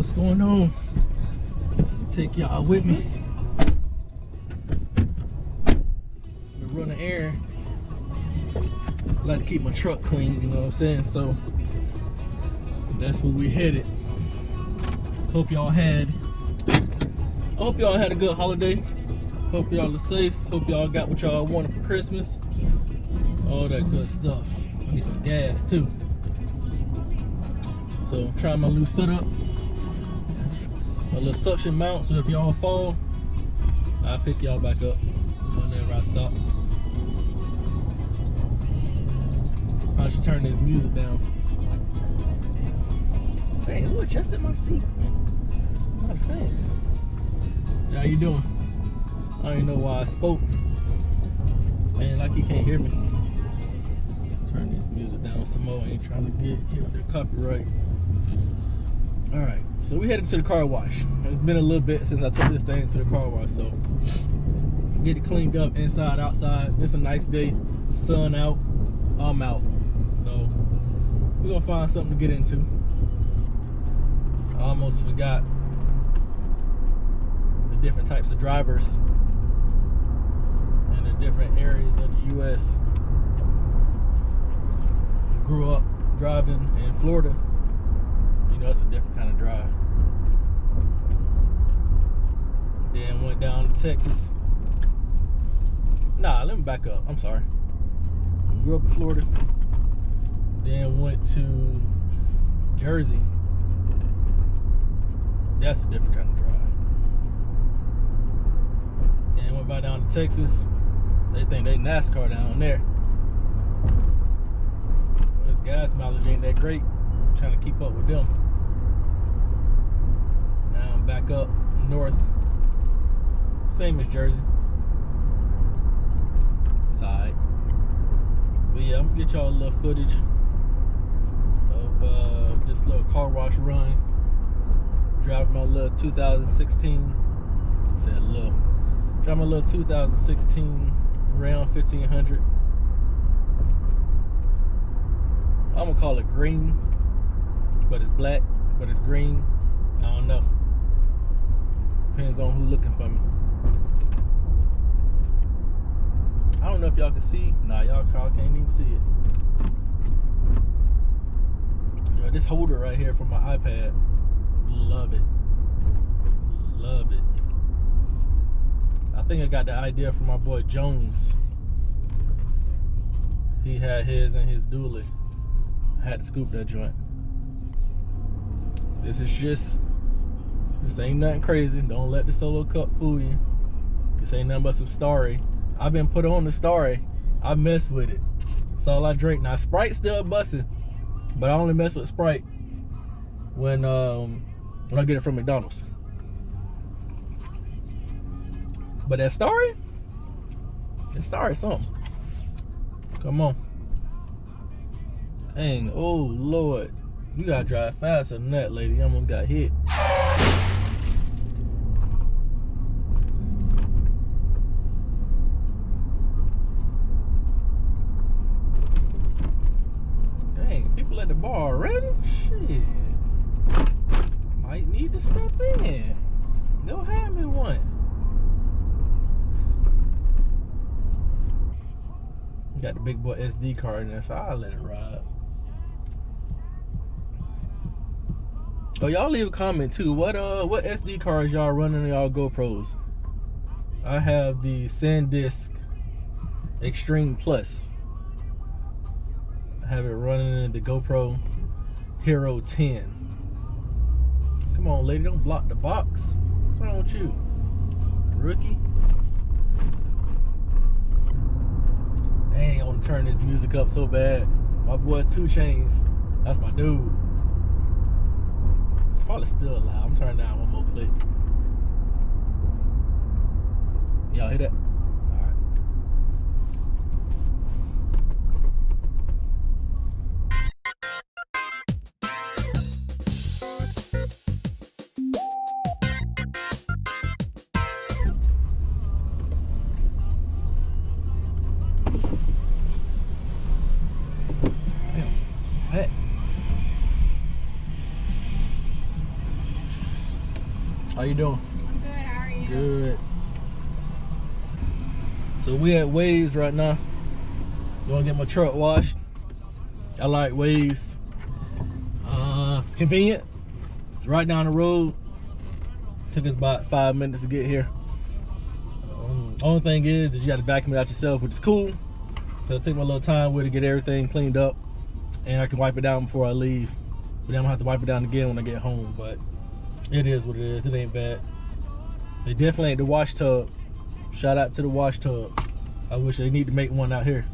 what's going on. Take y'all with me. Been running air. I like to keep my truck clean, you know what I'm saying? So that's where we headed. I hope y'all had a good holiday. Hope y'all are safe. Hope y'all got what y'all wanted for Christmas. All that good stuff. I need some gas too. So I'm trying my new setup. A little suction mount, so if y'all fall, I'll pick y'all back up whenever I stop. I should turn this music down. Hey, look, just in my seat. I'm not a fan. How you doing? I don't even know why I spoke. Man, like you can't hear me. Turn this music down some more. I ain't trying to get hit with the copyright. Alright, so we headed to the car wash. It's been a little bit since I took this thing to the car wash, so get it cleaned up inside, outside. It's a nice day, sun out, I'm out. So we're gonna find something to get into. I almost forgot the different types of drivers in the different areas of the US. Grew up driving in Florida. You know, it's a different kind of drive. Then went down to Texas. Nah, let me back up. I'm sorry. Grew up in Florida. Then went to Jersey. That's a different kind of drive. Then went back down to Texas. They think they NASCAR down there. But this gas mileage ain't that great. I'm trying to keep up with them. Now I'm back up north. Same as Jersey. It's alright. But yeah, I'm gonna get y'all a little footage of this little car wash run. Driving my little 2016. I said little. Driving my little 2016 Ram 1500. I'm gonna call it green, but it's black, but it's green. I don't know. Depends on who's looking for me. I don't know if y'all can see. Nah, y'all can't even see it. Yo, this holder right here for my iPad. Love it. Love it. I think I got the idea from my boy Jones. He had his in his dually. I had to scoop that joint. This ain't nothing crazy. Don't let the solo cup fool you. This ain't nothing but some Starry. I've been put on the Starry. I mess with it. That's all I drink. Now Sprite's still busting, but I only mess with Sprite when I get it from McDonald's. But that Starry something. Come on. Dang, oh Lord. You gotta drive faster than that, lady. You almost got hit. Dang, people at the bar already? Shit. Might need to step in. Go have me one. Got the big boy SD card in there, so I'll let it ride. Oh, y'all leave a comment too. What SD cards y'all running on y'all GoPros? I have the SanDisk Extreme Plus. I have it running in the GoPro Hero 10. Come on, lady, don't block the box. What's wrong with you, rookie? Dang, I want to turn this music up so bad. My boy 2 Chainz, that's my dude. It's probably still loud. I'm turning down one more click. Y'all hear that? How you doing? I'm good, how are you? Good. So we at Waves right now. Gonna get my truck washed. I like Waves. It's convenient. It's right down the road. Took us about 5 minutes to get here. Only thing is you got to vacuum it out yourself, which is cool. So it'll take me a little time with it to get everything cleaned up, and I can wipe it down before I leave. But then I'm gonna have to wipe it down again when I get home. But it is what it is. It ain't bad. It definitely ain't the wash tub. Shout out to the wash tub. I wish they need to make one out here.